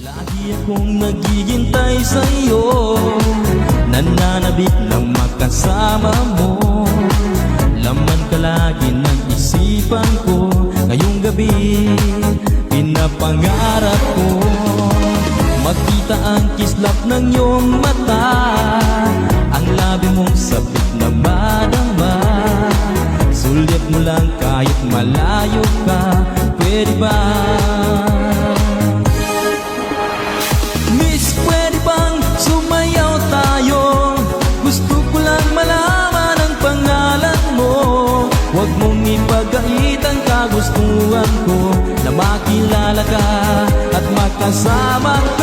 Lagi akong naghihintay sa'yo, nananabik ng makasama mo. Laman ka lagi ng isipan ko, ngayong gabi pinapangarap ko. Makita ang kislap ng iyong mata, ang labi mong sabik na madama. Sulit mo lang kahit malayo ka, pwede ba? Miss, pwede bang sumayaw tayo? Gusto ko lang malaman ang pangalan mo. Huwag mong ipagait ang kagustuhan ko, na makilala ka at makasama ka.